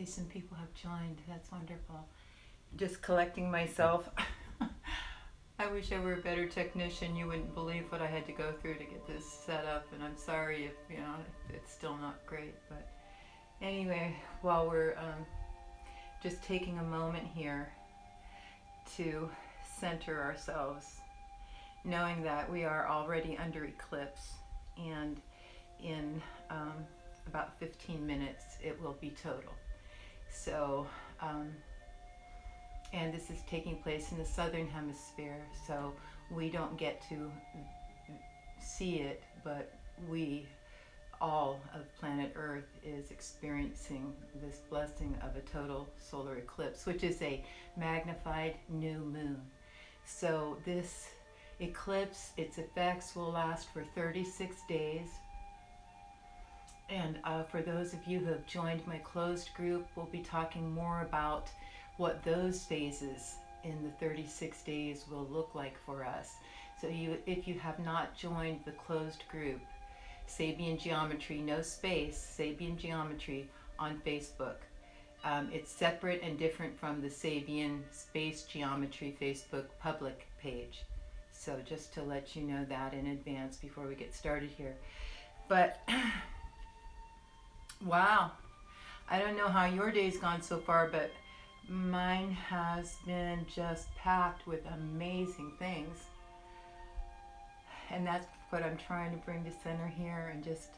some people have joined. That's wonderful. Just collecting myself. I wish I were a better technician. You wouldn't believe what I had to go through to get this set up, and I'm sorry if if it's still not great. But anyway, while we're just taking a moment here to center ourselves, knowing that we are already under eclipse, and in about 15 minutes it will be total. So, and this is taking place in the southern hemisphere, so we don't get to see it, but we, all of planet Earth, is experiencing this blessing of a total solar eclipse, which is a magnified new moon. So this eclipse, its effects will last for 36 days. And for those of you who have joined my closed group, we'll be talking more about what those phases in the 36 days will look like for us. So if you have not joined the closed group, Sabian Geometry, no space, Sabian Geometry on Facebook. It's separate and different from the Sabian Space Geometry Facebook public page. So just to let you know that in advance before we get started here. But wow, I don't know how your day's gone so far, but mine has been just packed with amazing things. And that's what I'm trying to bring to center here, and just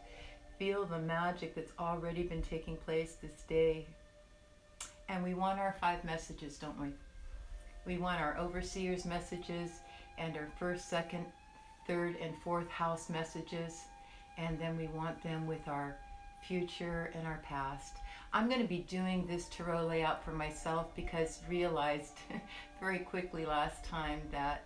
feel the magic that's already been taking place this day. And we want our 5 messages, don't we? We want our overseers messages and our first, second, third, and fourth house messages. And then we want them with our future and our past. I'm going to be doing this tarot layout for myself because realized very quickly last time that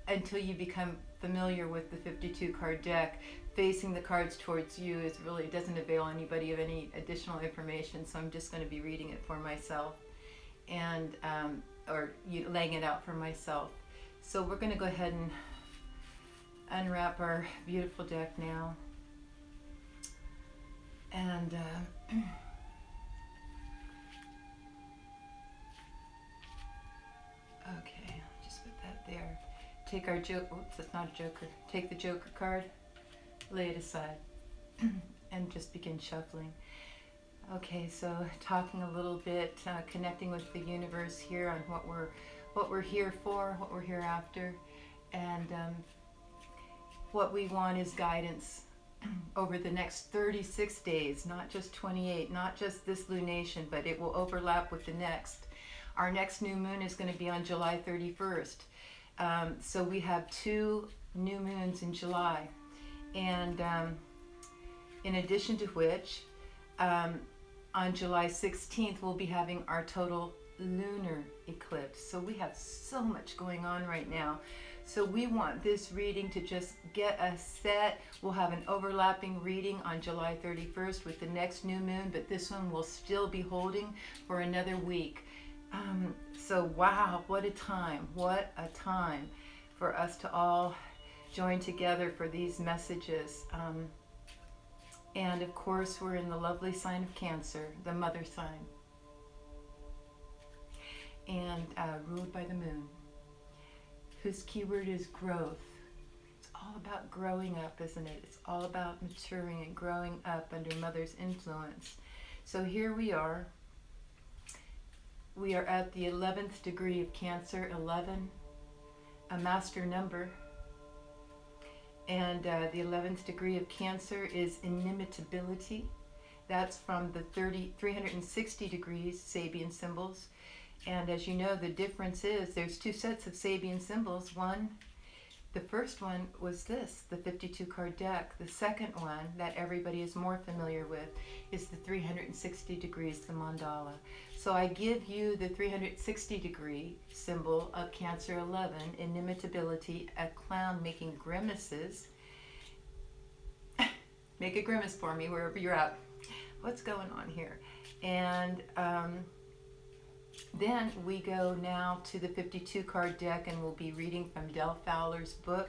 until you become familiar with the 52 card deck, facing the cards towards you is really doesn't avail anybody of any additional information. So I'm just going to be reading it for myself, and laying it out for myself. So we're going to go ahead and unwrap our beautiful deck now. And okay, just put that there. Take our joke. Oops, that's not a joker. Take the joker card, lay it aside, and just begin shuffling. Okay, so talking a little bit, connecting with the universe here on what we're here for, what we're here after, and what we want is guidance over the next 36 days, not just 28, not just this lunation, but it will overlap with the next. Our next new moon is going to be on July 31st. So we have 2 new moons in July. And in addition to which, on July 16th, we'll be having our total lunar eclipse. So we have so much going on right now. So we want this reading to just get us set. We'll have an overlapping reading on July 31st with the next new moon, but this one will still be holding for another week. So wow, what a time for us to all join together for these messages. And of course, we're in the lovely sign of Cancer, the mother sign, and ruled by the moon, whose keyword is growth. It's all about growing up, isn't it? It's all about maturing and growing up under mother's influence. So here we are. We are at the 11th degree of Cancer, 11, a master number. And the 11th degree of Cancer is inimitability. That's from the 360 degrees Sabian symbols. And as you know, the difference is there's 2 sets of Sabian symbols. The first one was this, the 52 card deck. The second one that everybody is more familiar with is the 360 degrees, the mandala. So I give you the 360 degree symbol of Cancer 11, inimitability, a clown making grimaces. Make a grimace for me wherever you're at. What's going on here? And then we go now to the 52 card deck, and we'll be reading from Del Fowler's book,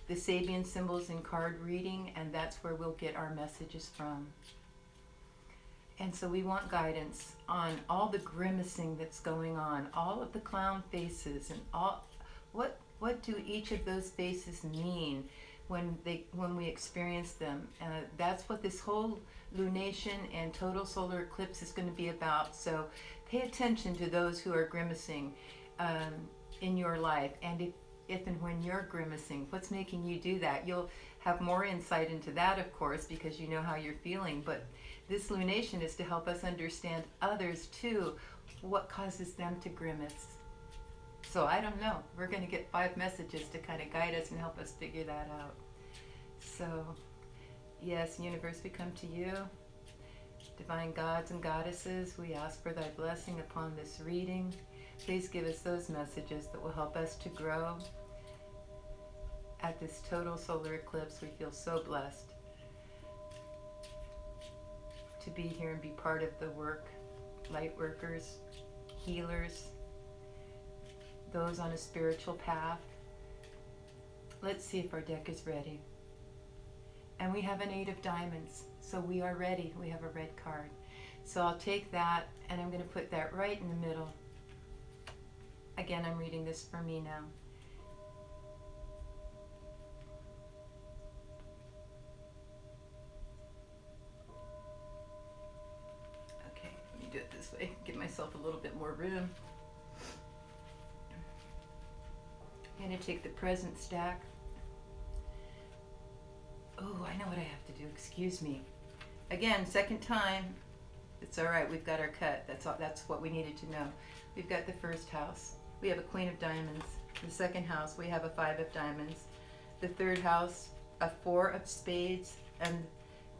The Sabian Symbols in Card Reading, and that's where we'll get our messages from. And so we want guidance on all the grimacing that's going on, all of the clown faces, and all what do each of those faces mean when we experience them. That's what this whole lunation and total solar eclipse is going to be about. So pay attention to those who are grimacing in your life, and if and when you're grimacing, what's making you do that? You'll have more insight into that, of course, because you know how you're feeling. But this lunation is to help us understand others too, what causes them to grimace. So I don't know. We're going to get 5 messages to kind of guide us and help us figure that out. So, yes, universe, we come to you. Divine gods and goddesses, we ask for thy blessing upon this reading. Please give us those messages that will help us to grow. At this total solar eclipse, we feel so blessed to be here and be part of the work. Light workers, healers, those on a spiritual path. Let's see if our deck is ready. And we have an 8 of diamonds, so we are ready. We have a red card. So I'll take that and I'm going to put that right in the middle. Again, I'm reading this for me now. Okay, let me do it this way. Give myself a little bit more room. I'm going to take the present stack. Oh, I know what I have to do. Excuse me. Again, second time. It's all right. We've got our cut. That's what we needed to know. We've got the first house. We have a Queen of Diamonds. The second house, we have a 5 of Diamonds. The third house, a 4 of Spades. And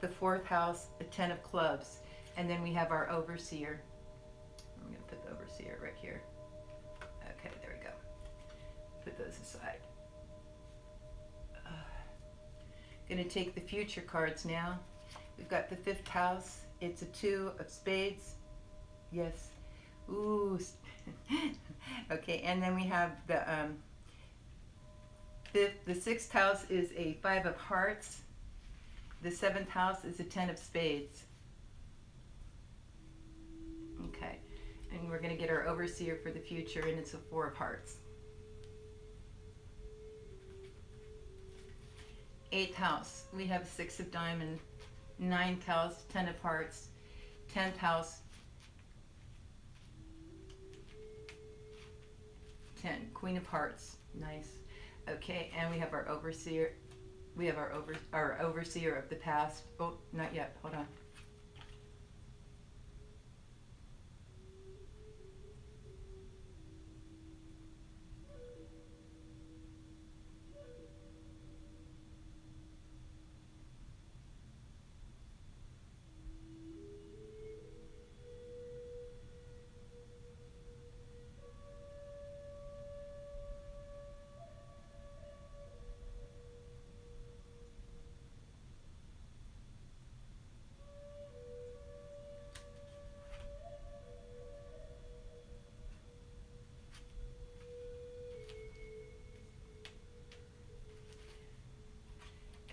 the fourth house, a 10 of Clubs. And then we have our Overseer. I'm going to put the Overseer right here. Okay, there we go. Put those aside. Going to take the future cards now. We've got the 5th house. It's a 2 of Spades. Yes. Ooh. Okay, and then we have the 6th house is a 5 of Hearts. The 7th house is a 10 of Spades. Okay, and we're going to get our Overseer for the future, and it's a 4 of Hearts. 8th house, we have 6 of Diamonds. 9th house, 10 of Hearts. 10th house, 10, Queen of Hearts. Nice. Okay, and we have our Overseer. We have our Overseer of the past. Oh, not yet. Hold on.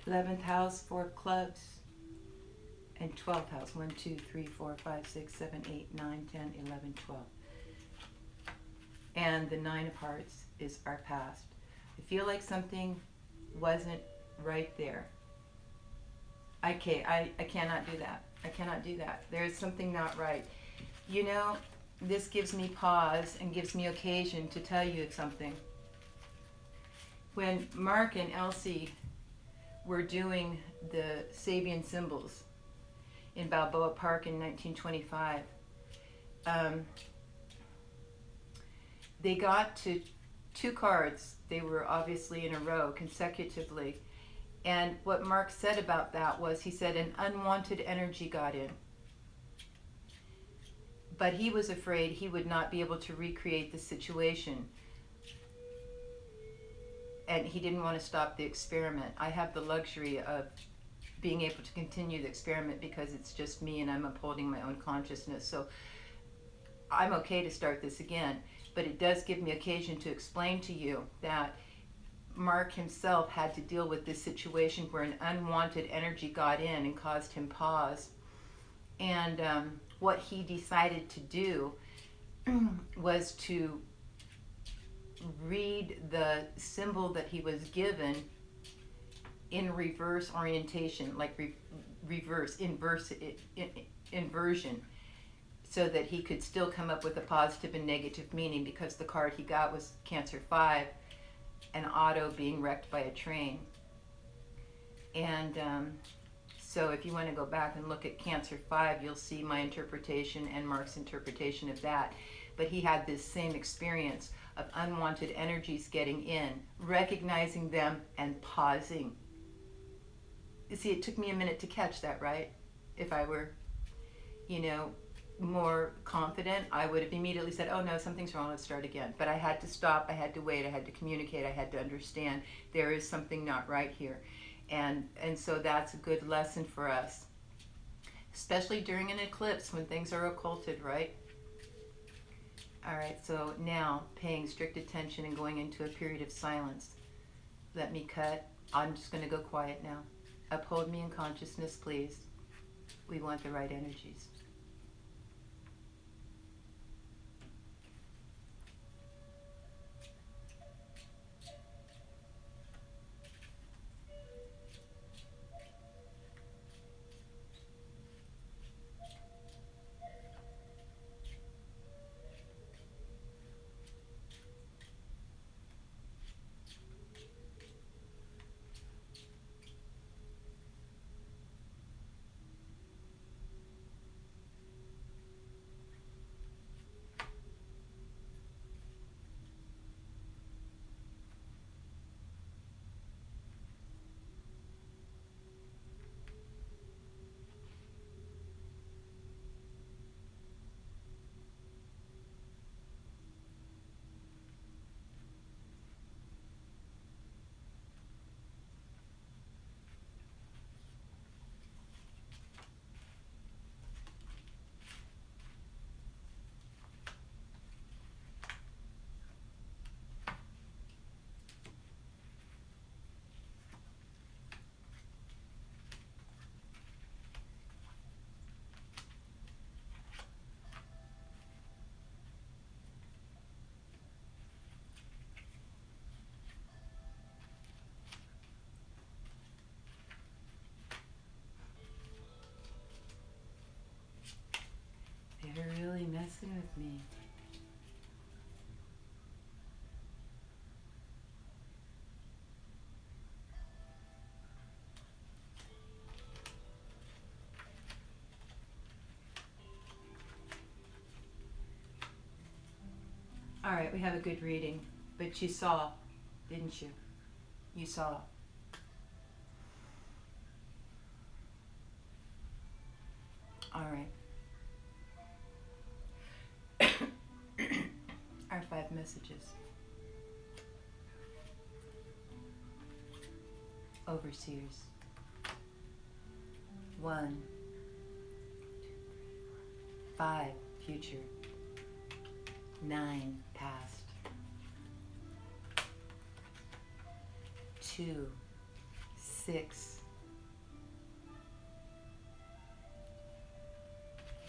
Eleventh house, 4 of Clubs, and 12th house, 1, 2, 3, 4, 5, 6, 7, 8, 9, 10, 11, 12. And the 9 of Hearts is our past. I feel like something wasn't right there. Okay, I cannot do that. I cannot do that. There's something not right. You know, this gives me pause and gives me occasion to tell you something. When Mark and Elsie were doing the Sabian symbols in Balboa Park in 1925, they got to 2 cards. They were obviously in a row consecutively. And what Mark said about that was, he said an unwanted energy got in. But he was afraid he would not be able to recreate the situation. And he didn't want to stop the experiment. I have the luxury of being able to continue the experiment because it's just me and I'm upholding my own consciousness. So I'm okay to start this again, but it does give me occasion to explain to you that Mark himself had to deal with this situation where an unwanted energy got in and caused him pause. And what he decided to do was to read the symbol that he was given in reverse orientation, like inversion, so that he could still come up with a positive and negative meaning, because the card he got was Cancer 5, an auto being wrecked by a train. And so if you want to go back and look at Cancer 5, you'll see my interpretation and Mark's interpretation of that. But he had this same experience of unwanted energies getting in, recognizing them and pausing. You see, it took me a minute to catch that, right? If I were, more confident, I would have immediately said, oh no, something's wrong, let's start again. But I had to stop, I had to wait, I had to communicate, I had to understand there is something not right here. And so that's a good lesson for us, especially during an eclipse when things are occulted, right? All right, so now paying strict attention and going into a period of silence. Let me cut. I'm just going to go quiet now. Uphold me in consciousness, please. We want the right energies. They're really messing with me. All right, we have a good reading, but you saw, didn't you? You saw. All right. Our 5 messages. Overseers. 1, 5, future. 9, past. 2, 6,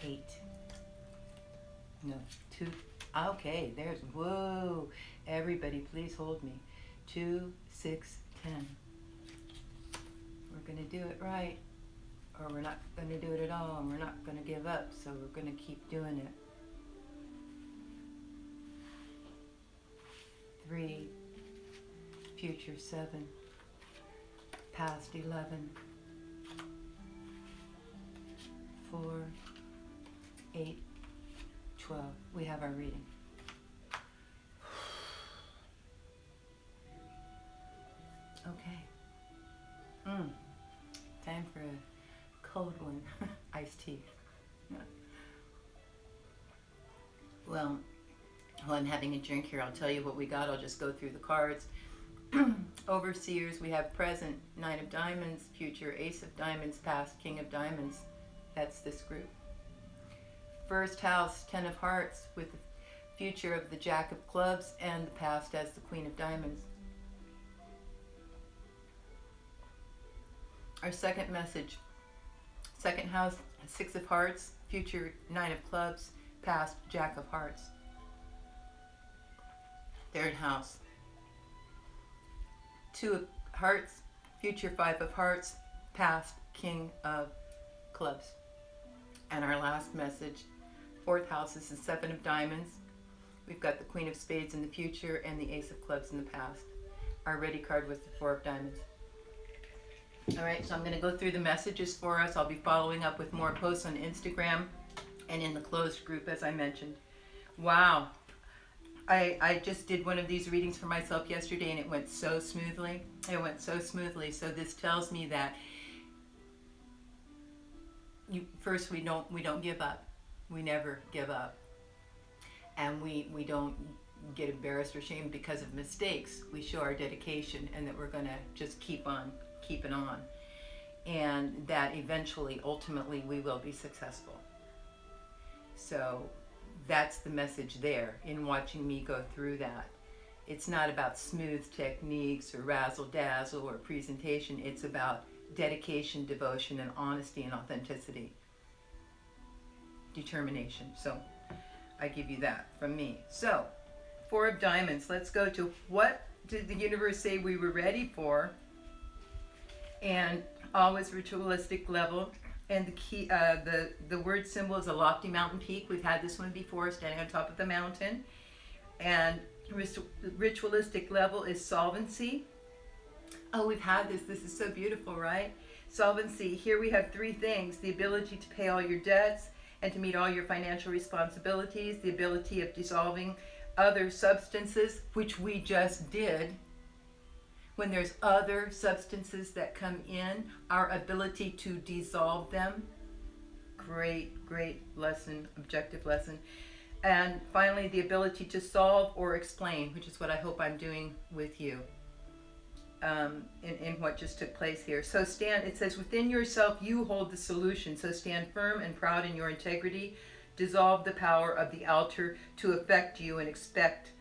8. No, 2. Okay, there's, whoa. Everybody, please hold me. 2, 6, 10. We're going to do it right, or we're not going to do it at all, and we're not going to give up, so we're going to keep doing it. 3, future 7, past 11, 4, 8, 12. We have our reading. Okay. Time for a cold one. Iced tea. Well, while I'm having a drink here, I'll tell you what we got. I'll just go through the cards. Overseers, we have present, 9 of diamonds, future, ace of diamonds, past, king of diamonds. That's this group. First house, 10 of hearts, with the future of the jack of clubs and the past as the queen of diamonds. Our second message, second house, Six of Hearts, future Nine of Clubs, past Jack of Hearts. Third house. Two of Hearts, future Five of Hearts, past King of Clubs. And our last message, fourth house, is the Seven of Diamonds. We've got the Queen of Spades in the future and the Ace of Clubs in the past. Our ready card was the Four of Diamonds. All right, so I'm going to go through the messages for us. I'll be following up with more posts on Instagram and in the closed group, as I mentioned. Wow. I just did one of these readings for myself yesterday, and it went so smoothly. It went so smoothly. So this tells me that first we don't give up. We never give up. And we don't get embarrassed or shamed because of mistakes. We show our dedication and that we're going to just keep on keeping on. And that eventually, ultimately, we will be successful. So that's the message there in watching me go through that. It's not about smooth techniques or razzle-dazzle or presentation. It's about dedication, devotion, and honesty and authenticity. Determination. So I give you that from me. So, Four of Diamonds. Let's go to what did the universe say we were ready for? And always ritualistic level. And the key, the word symbol is a lofty mountain peak. We've had this one before, standing on top of the mountain. And ritualistic level is solvency. Oh, we've had this. This is so beautiful, right? Solvency. Here we have three things: the ability to pay all your debts and to meet all your financial responsibilities, the ability of dissolving other substances, which we just did. When there's other substances that come in, our ability to dissolve them. Great, great lesson, objective lesson. And finally, the ability to solve or explain, which is what I hope I'm doing with you in what just took place here. So stand, it says, within yourself you hold the solution. So stand firm and proud in your integrity. Dissolve the power of the altar to affect you, and expect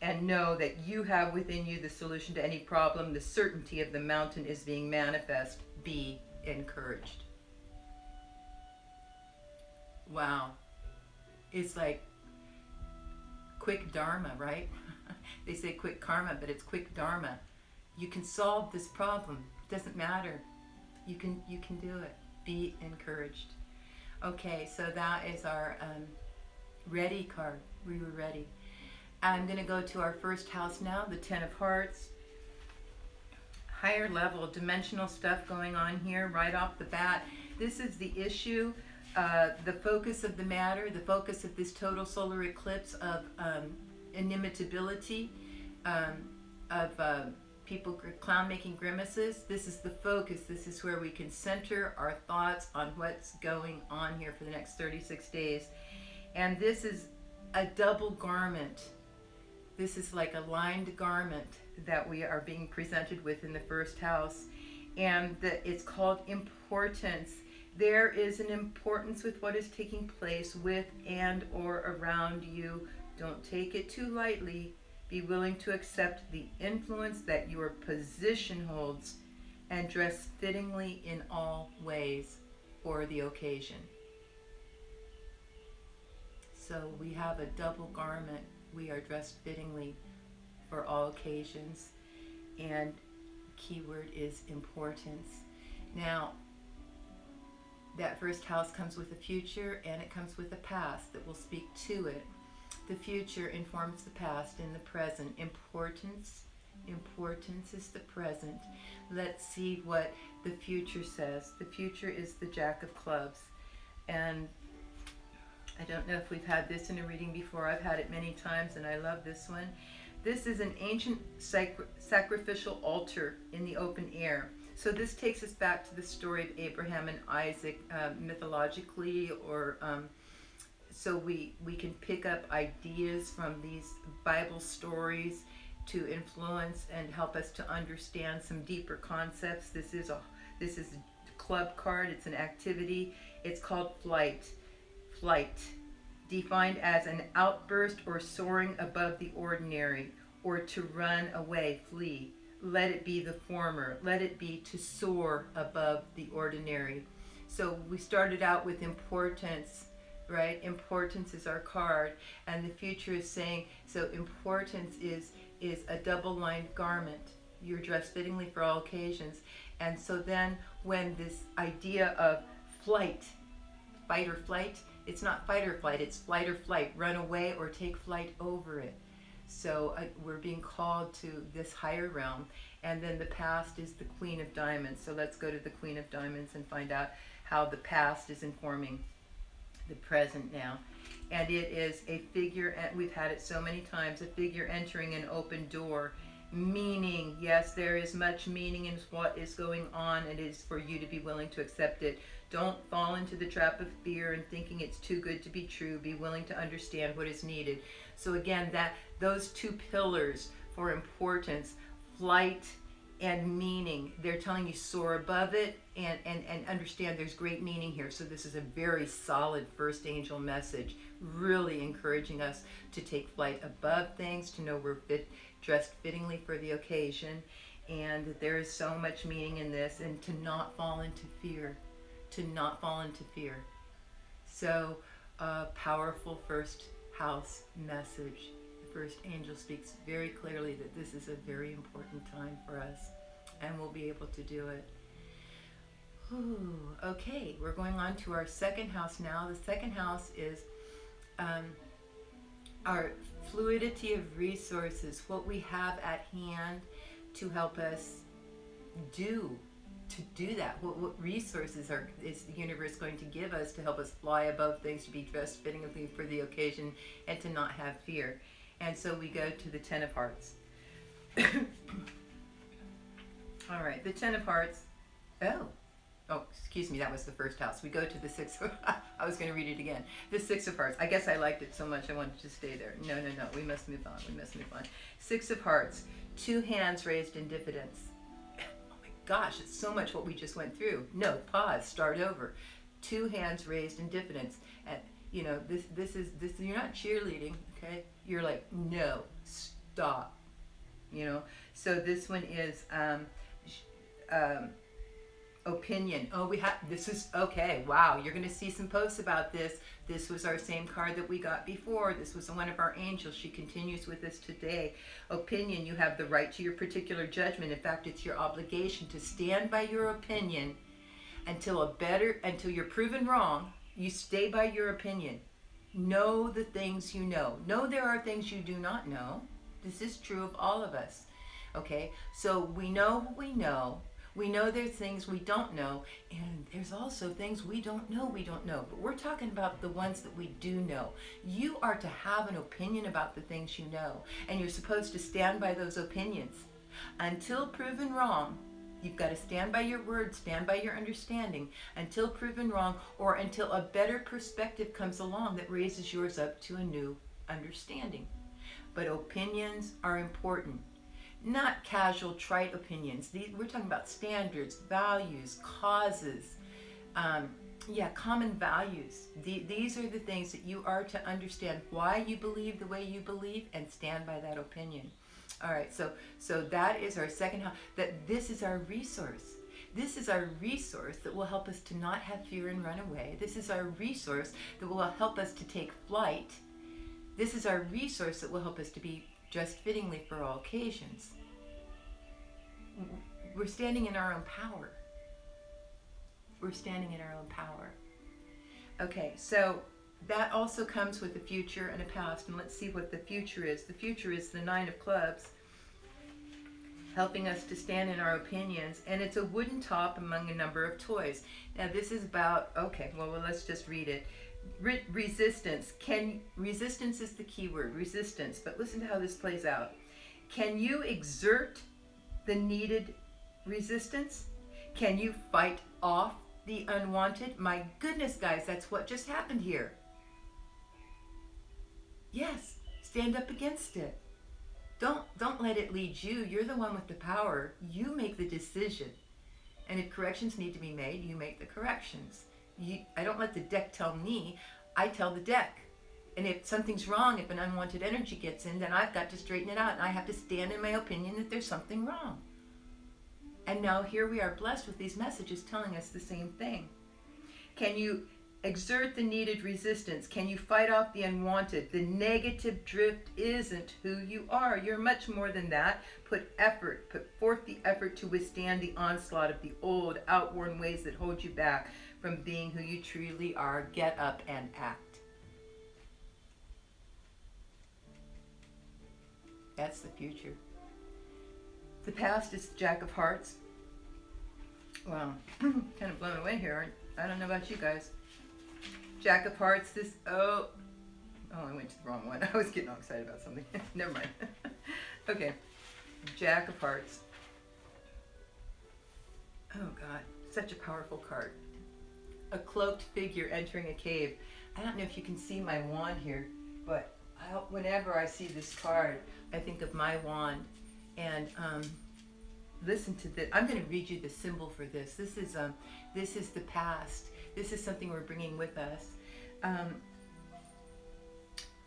and know that you have within you the solution to any problem. The certainty of the mountain is being manifest. Be encouraged. Wow. It's like quick dharma, right? They say quick karma, but it's quick dharma. You can solve this problem. It doesn't matter. You can do it. Be encouraged. Okay, so that is our ready card. We were ready. I'm going to go to our first house now, the Ten of Hearts. Higher level, dimensional stuff going on here right off the bat. This is the issue, the focus of the matter, the focus of this total solar eclipse of inimitability, of people clown making grimaces. This is the focus. This is where we can center our thoughts on what's going on here for the next 36 days. And this is a double garment. This is like a lined garment that we are being presented with in the first house. And it's called importance. There is an importance with what is taking place with and or around you. Don't take it too lightly. Be willing to accept the influence that your position holds and dress fittingly in all ways for the occasion. So we have a double garment. We are dressed fittingly for all occasions. And keyword is importance. Now, that first house comes with a future and it comes with a past that will speak to it. The future informs the past in the present. Importance is the present. Let's see what the future says. The future is the Jack of Clubs. And I don't know if we've had this in a reading before. I've had it many times and I love this one. This is an ancient sacrificial altar in the open air. So this takes us back to the story of Abraham and Isaac mythologically, or so we can pick up ideas from these Bible stories to influence and help us to understand some deeper concepts. This is a club card. It's an activity. It's called flight. Flight, defined as an outburst or soaring above the ordinary, or to run away, flee. Let it be the former. Let it be to soar above the ordinary. So we started out with importance, right? Importance is our card, and the future is saying, so importance is a double-lined garment. You're dressed fittingly for all occasions. And so then when this idea of flight, fight or flight, it's not fight or flight, it's flight or flight, run away or take flight over it. So we're being called to this higher realm. And then the past is the Queen of Diamonds. So let's go to the Queen of Diamonds and find out how the past is informing the present now. And it is a figure, and we've had it so many times, a figure entering an open door. Meaning, yes, there is much meaning in what is going on. It is for you to be willing to accept it. Don't fall into the trap of fear and thinking it's too good to be true. Be willing to understand what is needed. So again, those two pillars for importance, flight and meaning, they're telling you soar above it and understand there's great meaning here. So this is a very solid first angel message, really encouraging us to take flight above things, to know we're dressed fittingly for the occasion, and that there is so much meaning in this, and to not fall into fear. To not fall into fear. So, powerful first house message. The first angel speaks very clearly that this is a very important time for us, and we'll be able to do it. Ooh, okay, we're going on to our second house now. The second house is our fluidity of resources, what we have at hand to help us do that. What resources is the universe going to give us to help us fly above things, to be dressed fittingly for the occasion, and to not have fear. And so we go to the Ten of Hearts. All right, the Ten of Hearts. Oh, excuse me, that was the first house. We go to the Six of I was going to read it again. The Six of Hearts. I guess I liked it so much I wanted to stay there. No. We must move on. Six of Hearts. Two hands raised in diffidence. Gosh, it's so much what we just went through. No, pause, start over. Two hands raised in diffidence. And this is you're not cheerleading, okay? You're like, no, stop. So this one is opinion. This is okay. Wow, you're going to see some posts about this. This was our same card that we got before. This was one of our angels. She continues with us today. Opinion, you have the right to your particular judgment. In fact, it's your obligation to stand by your opinion until you're proven wrong. You stay by your opinion. Know the things you know. Know there are things you do not know. This is true of all of us. Okay, so we know what we know. We know there's things we don't know, and there's also things we don't know. But we're talking about the ones that we do know. You are to have an opinion about the things you know, and you're supposed to stand by those opinions. Until proven wrong, you've got to stand by your word, stand by your understanding, until proven wrong, or until a better perspective comes along that raises yours up to a new understanding. But opinions are important. Not casual, trite opinions. We're talking about standards, values, causes, common values. These are the things that you are to understand why you believe the way you believe and stand by that opinion. All right, so that is our second house. That this is our resource. This is our resource that will help us to not have fear and run away. This is our resource that will help us to take flight. This is our resource that will help us to be dressed fittingly for all occasions. We're standing in our own power. Okay, so that also comes with a future and a past, and let's see what the future is. The future is the Nine of Clubs, helping us to stand in our opinions, and it's a wooden top among a number of toys. Now this is about, let's just read it. Resistance. Resistance is the key word, resistance. But listen to how this plays out. Can you exert the needed resistance? Can you fight off the unwanted? My goodness, guys, that's what just happened here. Yes, stand up against it. Don't let it lead you. You're the one with the power. You make the decision. And if corrections need to be made, you make the corrections. I don't let the deck tell me, I tell the deck. And if something's wrong, if an unwanted energy gets in, then I've got to straighten it out, and I have to stand in my opinion that there's something wrong. And now here we are blessed with these messages telling us the same thing. Can you exert the needed resistance? Can you fight off the unwanted? The negative drift isn't who you are. You're much more than that. Put forth the effort to withstand the onslaught of the old, outworn ways that hold you back from being who you truly are. Get up and act. That's the future. The past is the Jack of Hearts. Wow, kind of blown away here. I don't know about you guys. Jack of Hearts, oh, I went to the wrong one. I was getting all excited about something. Never mind. Okay, Jack of Hearts. Oh God, such a powerful card. A cloaked figure entering a cave. I don't know if you can see my wand here, but whenever I see this card, I think of my wand. And listen to this. I'm going to read you the symbol for this. This is the past. This is something we're bringing with us.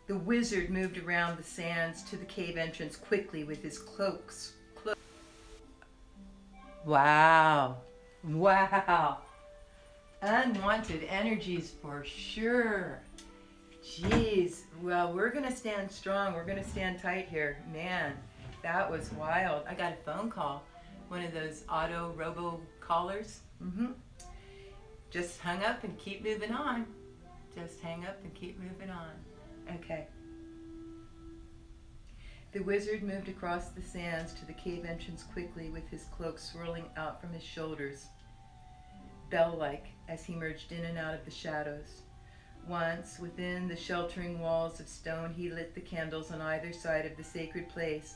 The wizard moved around the sands to the cave entrance quickly with his cloaks. Wow. Wow. Unwanted energies for sure. Jeez. Well, we're going to stand strong. We're going to stand tight here. Man, that was wild. I got a phone call. One of those auto robo callers. Just hung up and keep moving on. Just hang up and keep moving on. Okay. The wizard moved across the sands to the cave entrance quickly with his cloak swirling out from his shoulders, bell-like, as he merged in and out of the shadows. Once, within the sheltering walls of stone, he lit the candles on either side of the sacred place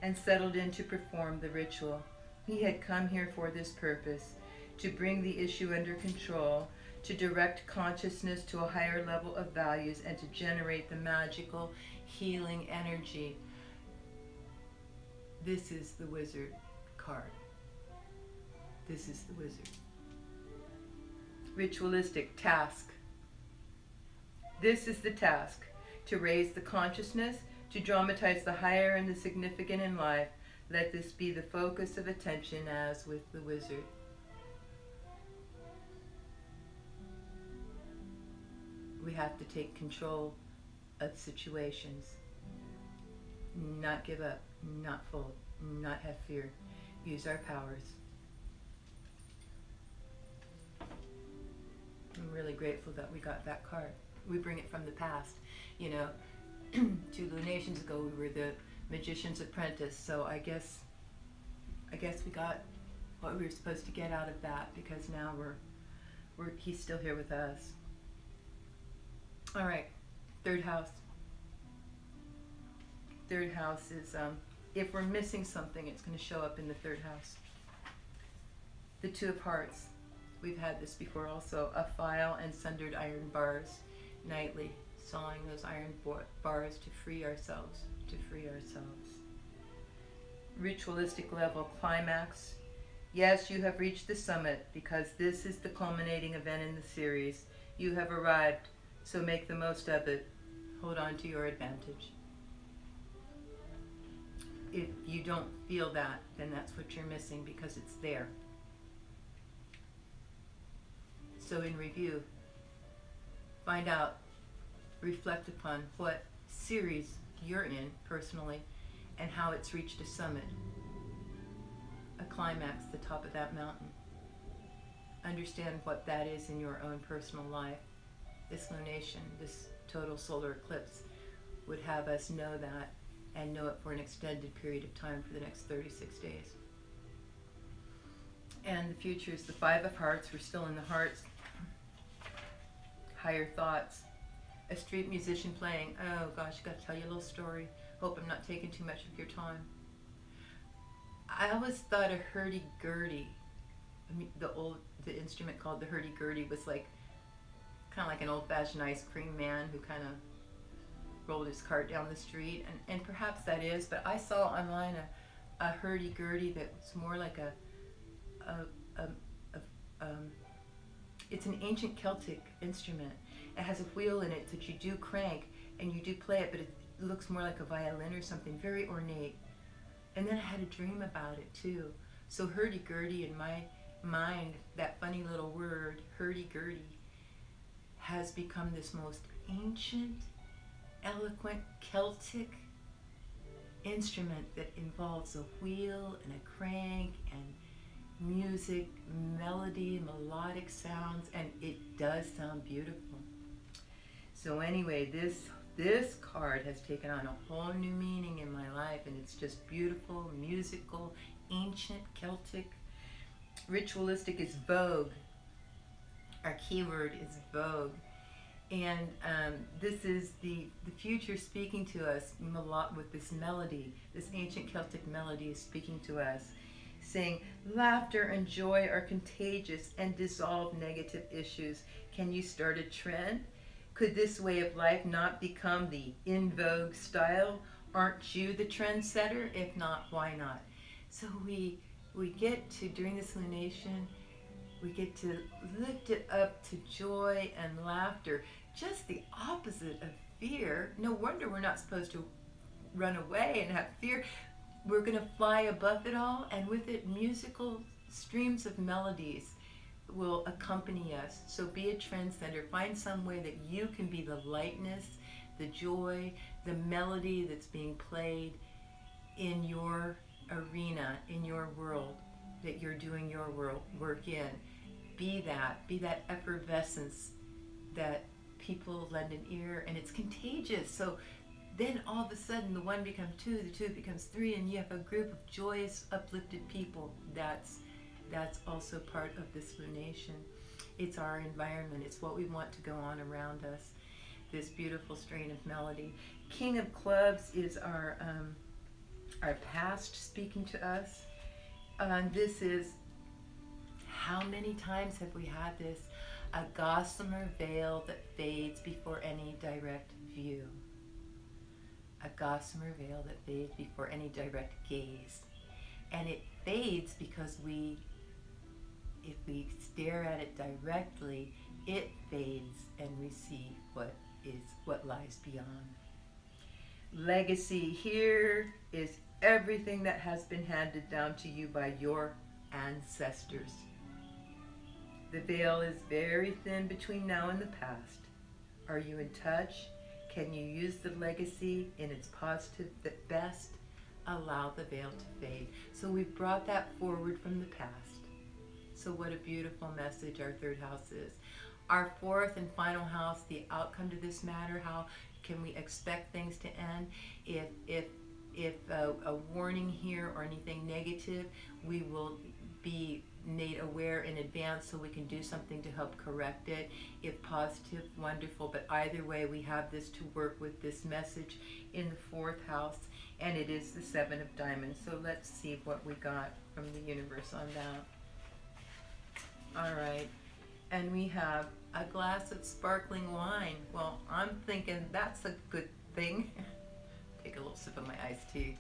and settled in to perform the ritual. He had come here for this purpose, to bring the issue under control, to direct consciousness to a higher level of values, and to generate the magical healing energy. This is the wizard card. This is the wizard. Ritualistic task. This is the task, to raise the consciousness, to dramatize the higher and the significant in life. Let this be the focus of attention as with the wizard. We have to take control of situations. Not give up, not fold, not have fear. Use our powers. I'm really grateful that we got that card. We bring it from the past. You know, 2 lunations ago we were the magician's apprentice, so I guess we got what we were supposed to get out of that, because now he's still here with us. All right, third house. Third house is, if we're missing something, it's going to show up in the third house. The 2 of Hearts. We've had this before also. A file and sundered iron bars nightly. Sawing those iron bars to free ourselves. Ritualistic level climax. Yes, you have reached the summit, because this is the culminating event in the series. You have arrived, so make the most of it. Hold on to your advantage. If you don't feel that, then that's what you're missing, because it's there. So in review, find out, reflect upon what series you're in personally and how it's reached a summit, a climax, the top of that mountain. Understand what that is in your own personal life. This lunation, this total solar eclipse, would have us know that, and know it for an extended period of time for the next 36 days. And the future is the 5 of Hearts. We're still in the hearts. Higher thoughts. A street musician playing. Oh gosh, I got to tell you a little story. Hope I'm not taking too much of your time. I always thought a hurdy-gurdy, the instrument called the hurdy-gurdy, was like kind of like an old-fashioned ice cream man who kind of rolled his cart down the street, and perhaps that is, but I saw online a hurdy-gurdy that was more like it's an ancient Celtic instrument. It has a wheel in it that you do crank and you do play it, but it looks more like a violin or something, very ornate. And then I had a dream about it too. So hurdy-gurdy, in my mind, that funny little word, hurdy-gurdy, has become this most ancient, eloquent Celtic instrument that involves a wheel and a crank and music, melody, melodic sounds, and it does sound beautiful. So anyway, this card has taken on a whole new meaning in my life, and it's just beautiful, musical, ancient, Celtic. Ritualistic is vogue. Our keyword is vogue. And this is the future speaking to us with this melody. This ancient Celtic melody is speaking to us, saying, laughter and joy are contagious and dissolve negative issues. Can you start a trend? Could this way of life not become the in vogue style? Aren't you the trendsetter? If not, why not? So we get to, during this lunation, we get to lift it up to joy and laughter, just the opposite of fear. No wonder we're not supposed to run away and have fear. We're going to fly above it all, and with it, musical streams of melodies will accompany us. So be a trendsetter. Find some way that you can be the lightness, the joy, the melody that's being played in your arena, in your world that you're doing your work in. Be that effervescence that people lend an ear, and it's contagious. So then all of a sudden the one becomes two, the two becomes three, and you have a group of joyous, uplifted people. That's also part of this lunation. It's our environment. It's what we want to go on around us. This beautiful strain of melody. King of Clubs is our past speaking to us. This is, how many times have we had this? A gossamer veil that fades before any direct view. A gossamer veil that fades before any direct gaze. And it fades because if we stare at it directly, it fades and we see what lies beyond. Legacy here is everything that has been handed down to you by your ancestors. The veil is very thin between now and the past. Are you in touch? Can you use the legacy in its positive best? Allow the veil to fade. So we've brought that forward from the past. So what a beautiful message our third house is. Our fourth and final house, the outcome to this matter, how can we expect things to end? If a warning here or anything negative, we will be made aware in advance so we can do something to help correct it. If positive, wonderful, but either way we have this to work with, this message in the fourth house, and it is the Seven of Diamonds. So let's see what we got from the universe on that. All right, and we have a glass of sparkling wine. Well, I'm thinking that's a good thing. Take a little sip of my iced tea.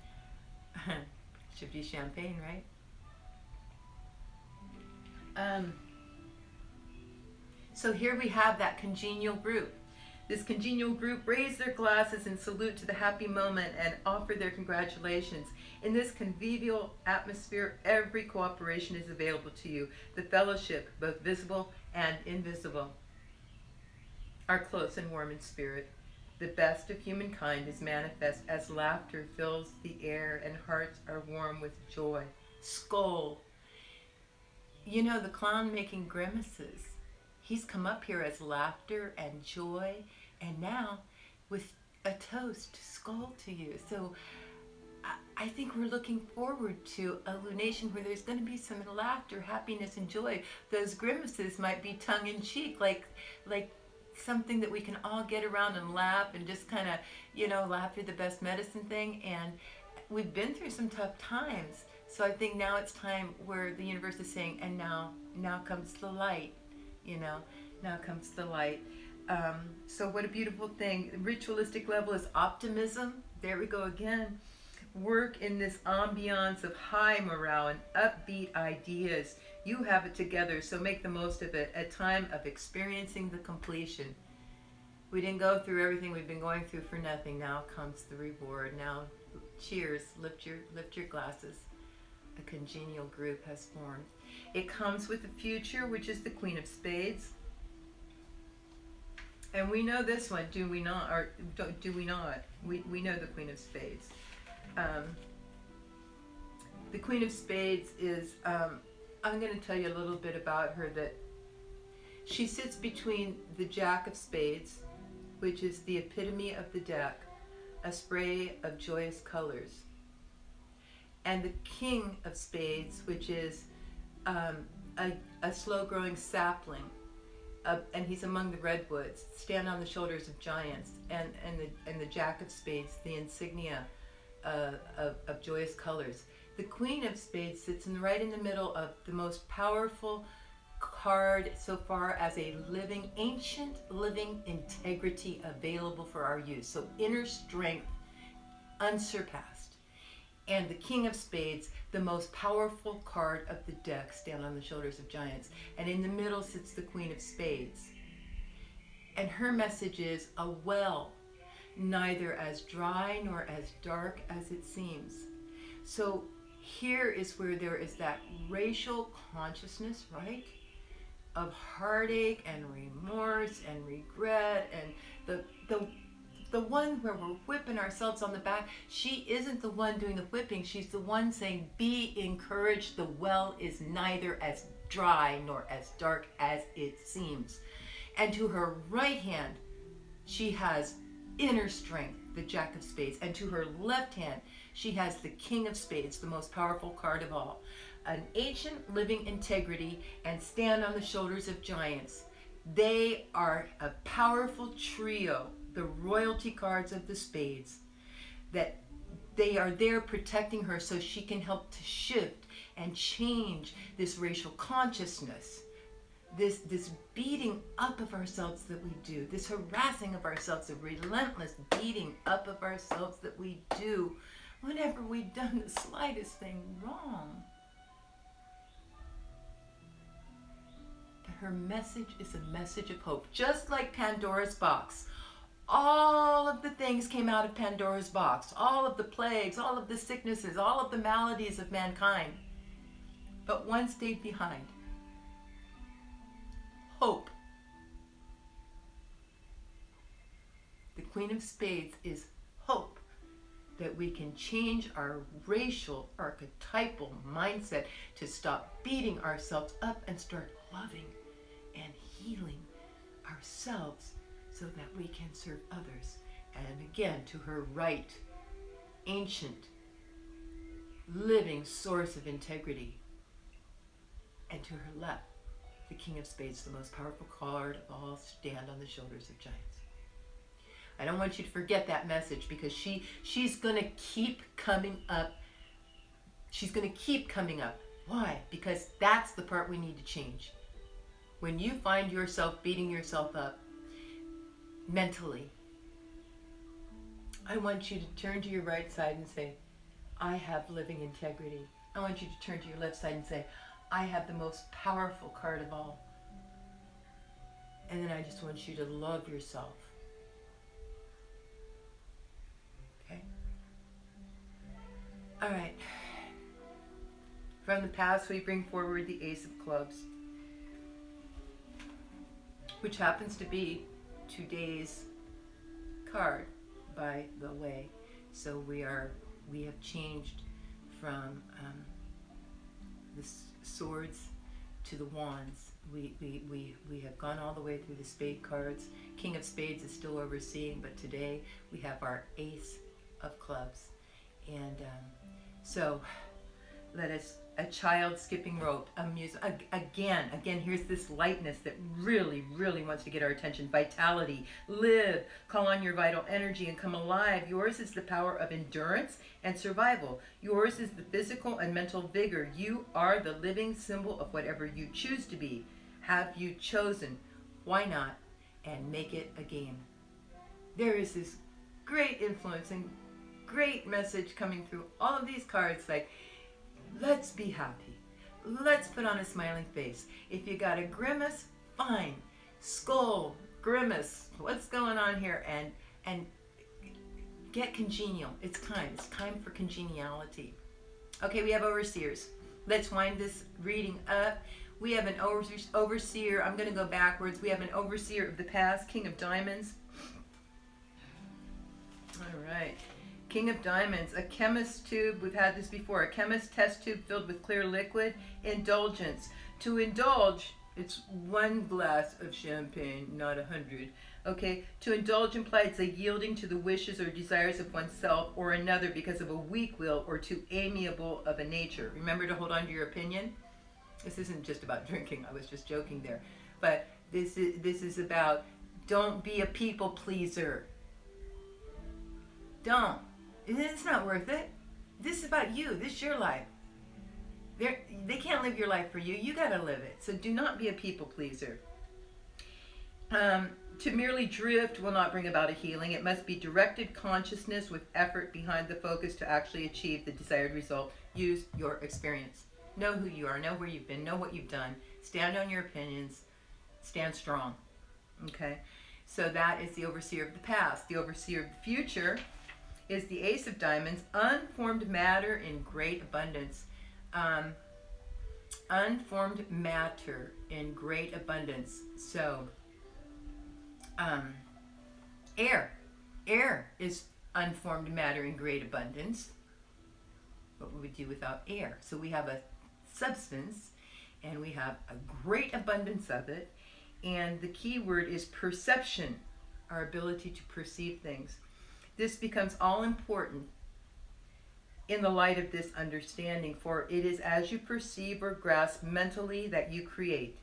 Should be champagne, right? So here we have that congenial group. This congenial group raise their glasses in salute to the happy moment and offer their congratulations. In this convivial atmosphere, every cooperation is available to you. The fellowship, both visible and invisible, are close and warm in spirit. The best of humankind is manifest as laughter fills the air and hearts are warm with joy. Skoll. You know, the clown making grimaces, he's come up here as laughter and joy, and now with a toast, Skoll to you. So I think we're looking forward to a lunation where there's going to be some laughter, happiness, and joy. Those grimaces might be tongue-in-cheek, like something that we can all get around and laugh and just kind of, laughter the best medicine thing. And we've been through some tough times. So I think now it's time where the universe is saying, and now comes the light, now comes the light. So what a beautiful thing. The ritualistic level is optimism. There we go again. Work in this ambiance of high morale and upbeat ideas. You have it together, so make the most of it. A time of experiencing the completion. We didn't go through everything we've been going through for nothing. Now comes the reward. Now, cheers. Lift your glasses. A congenial group has formed. It comes with the future, which is the Queen of Spades. And we know this one, do we not? Or do we not? We know the Queen of Spades. The Queen of Spades is, I'm going to tell you a little bit about her, that she sits between the Jack of Spades, which is the epitome of the deck, a spray of joyous colors, and the King of Spades, which is a slow-growing sapling, and he's among the redwoods, stand on the shoulders of giants, and the Jack of Spades, the insignia of joyous colors. The Queen of Spades sits right in the middle of the most powerful card so far as a ancient living integrity available for our use. So inner strength unsurpassed. And the King of Spades, the most powerful card of the deck, stand on the shoulders of giants. And in the middle sits the Queen of Spades. And her message is a well, neither as dry nor as dark as it seems. So here is where there is that racial consciousness, right? Of heartache and remorse and regret, and the one where we're whipping ourselves on the back. She isn't the one doing the whipping. She's the one saying, be encouraged. The well is neither as dry nor as dark as it seems. And to her right hand, she has inner strength, the Jack of Spades. And to her left hand, she has the King of Spades, the most powerful card of all. An ancient living integrity, and stand on the shoulders of giants. They are a powerful trio, the royalty cards of the spades, that they are there protecting her so she can help to shift and change this racial consciousness, this beating up of ourselves that we do, this harassing of ourselves, the relentless beating up of ourselves that we do whenever we've done the slightest thing wrong. Her message is a message of hope. Just like Pandora's box. All of the things came out of Pandora's box. All of the plagues, all of the sicknesses, all of the maladies of mankind. But one stayed behind. Hope. The Queen of Spades is hope. That we can change our racial, archetypal mindset to stop beating ourselves up and start loving and healing ourselves so that we can serve others. And again, to her right, ancient, living source of integrity. And to her left, the King of Spades, the most powerful card of all, stand on the shoulders of giants. I don't want you to forget that message, because she's going to keep coming up. She's going to keep coming up. Why? Because that's the part we need to change. When you find yourself beating yourself up mentally, I want you to turn to your right side and say, I have living integrity. I want you to turn to your left side and say, I have the most powerful card of all. And then I just want you to love yourself. Okay? All right. From the past, we bring forward the Ace of Clubs, which happens to be today's card, by the way. So we have changed from the swords to the wands. We have gone all the way through the spade cards. King of Spades is still overseeing, but today we have our Ace of Clubs. And so let us, a child skipping rope, again, here's this lightness that really, really wants to get our attention. Vitality, live, call on your vital energy and come alive. Yours is the power of endurance and survival. Yours is the physical and mental vigor. You are the living symbol of whatever you choose to be. Have you chosen? Why not? And make it a game. There is this great influence and great message coming through all of these cards, like, let's be happy. Let's put on a smiling face. If you got a grimace, fine. Skull, grimace, what's going on here? And get congenial. It's time for congeniality. Okay, we have overseers. Let's wind this reading up. We have an overseer. I'm going to go backwards. We have an overseer of the past, King of Diamonds. All right. King of Diamonds, a chemist tube. We've had this before. A chemist test tube filled with clear liquid. Indulgence. To indulge, it's 1 glass of champagne, not 100. Okay, to indulge implies a yielding to the wishes or desires of oneself or another because of a weak will or too amiable of a nature. Remember to hold on to your opinion. This isn't just about drinking. I was just joking there. But this is about, don't be a people pleaser. Don't. It's not worth it. This is about you. This is your life. They can't live your life for you. You got to live it. So do not be a people pleaser. To merely drift will not bring about a healing. It must be directed consciousness with effort behind the focus to actually achieve the desired result. Use your experience. Know who you are. Know where you've been. Know what you've done. Stand on your opinions. Stand strong. Okay? So that is the overseer of the past. The overseer of the future is the Ace of Diamonds. Unformed matter in great abundance. Unformed matter in great abundance. So, air. Air is unformed matter in great abundance. What would we do without air? So we have a substance and we have a great abundance of it. And the key word is perception, our ability to perceive things. This becomes all important in the light of this understanding, for it is as you perceive or grasp mentally that you create.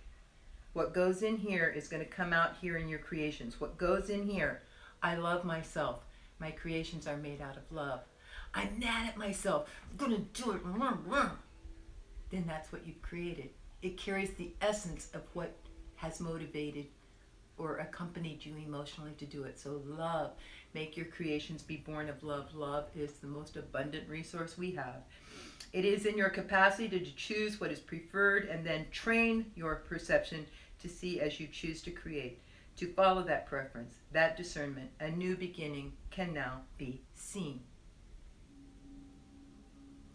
What goes in here is going to come out here in your creations. What goes in here, I love myself. My creations are made out of love. I'm mad at myself. I'm going to do it. Then that's what you've created. It carries the essence of what has motivated or accompanied you emotionally to do it. So love. Make your creations be born of love. Love is the most abundant resource we have. It is in your capacity to choose what is preferred and then train your perception to see as you choose to create. To follow that preference, that discernment, a new beginning can now be seen.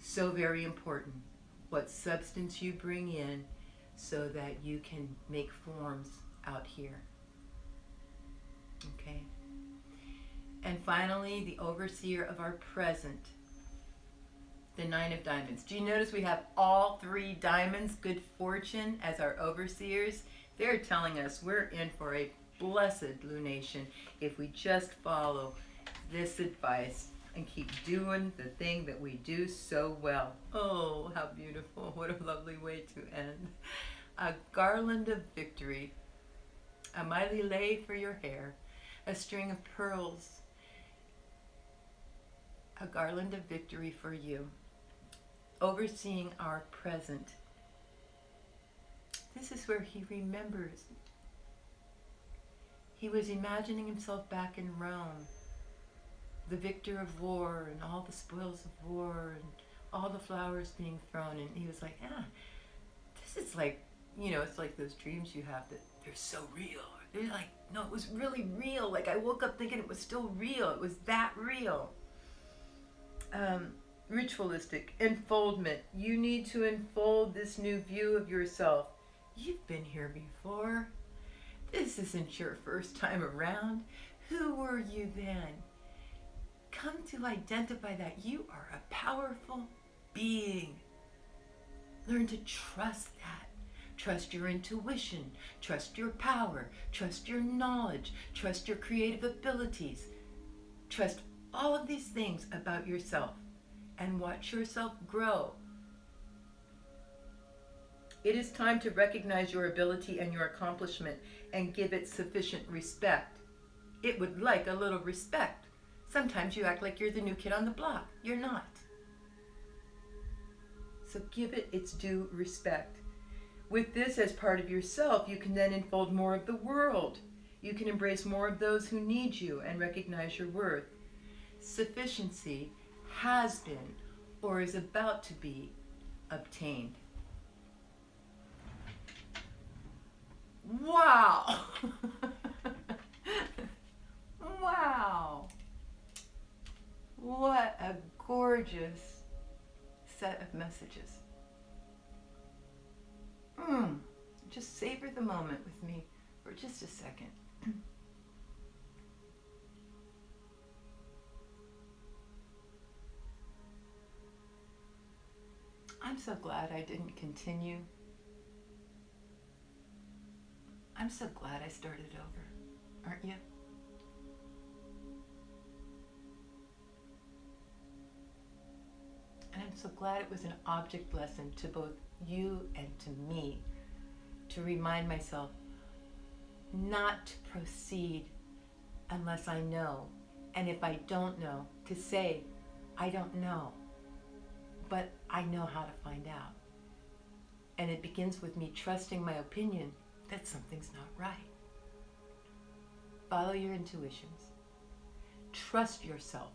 So very important. What substance you bring in so that you can make forms out here. Okay? And finally, the overseer of our present, the 9 of Diamonds. Do you notice we have all 3 diamonds, good fortune, as our overseers? They're telling us we're in for a blessed lunation if we just follow this advice and keep doing the thing that we do so well. Oh, how beautiful. What a lovely way to end. A garland of victory, a mighty lay for your hair, a string of pearls, a garland of victory for you. Overseeing our present. This is where he remembers. He was imagining himself back in Rome, the victor of war and all the spoils of war and all the flowers being thrown. And he was like, this is like, it's like those dreams you have that they're so real. They're like, no, it was really real. Like I woke up thinking it was still real. It was that real. Ritualistic enfoldment. You need to enfold this new view of yourself. You've been here before. This isn't your first time around. Who were you then? Come to identify that you are a powerful being. Learn to trust that. Trust your intuition. Trust your power. Trust your knowledge. Trust your creative abilities. Trust all of these things about yourself and watch yourself grow. It is time to recognize your ability and your accomplishment and give it sufficient respect. It would like a little respect. Sometimes you act like you're the new kid on the block. You're not. So give it its due respect. With this as part of yourself, you can then enfold more of the world. You can embrace more of those who need you and recognize your worth. Sufficiency has been or is about to be obtained. Wow! Wow! What a gorgeous set of messages. Just savor the moment with me for just a second. I'm so glad I didn't continue. I'm so glad I started over, aren't you? And I'm so glad it was an object lesson to both you and to me, to remind myself not to proceed unless I know. And if I don't know, to say, I don't know, but I know how to find out. And it begins with me trusting my opinion that something's not right. Follow your intuitions. Trust yourself.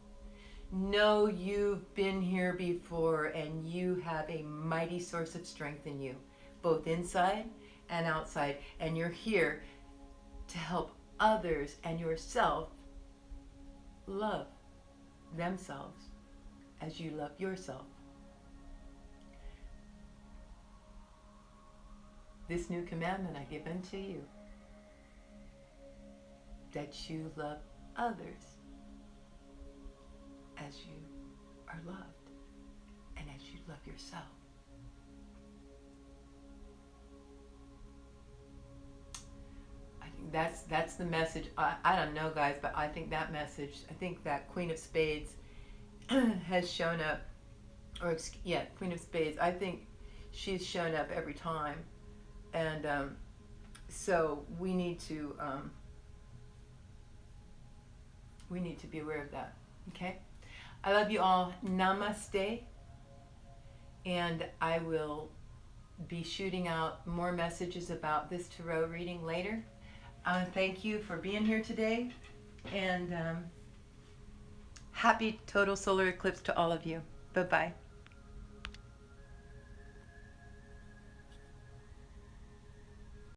Know you've been here before and you have a mighty source of strength in you, both inside and outside. And you're here to help others and yourself love themselves as you love yourself. This new commandment I give unto you, that you love others as you are loved and as you love yourself. I think that's the message. I don't know, guys, but I think that message, I think that Queen of Spades has shown up, Queen of Spades, I think she's shown up every time. And so we need to be aware of that. Okay? I love you all. Namaste. And I will be shooting out more messages about this tarot reading later. Thank you for being here today. And happy total solar eclipse to all of you. Bye-bye.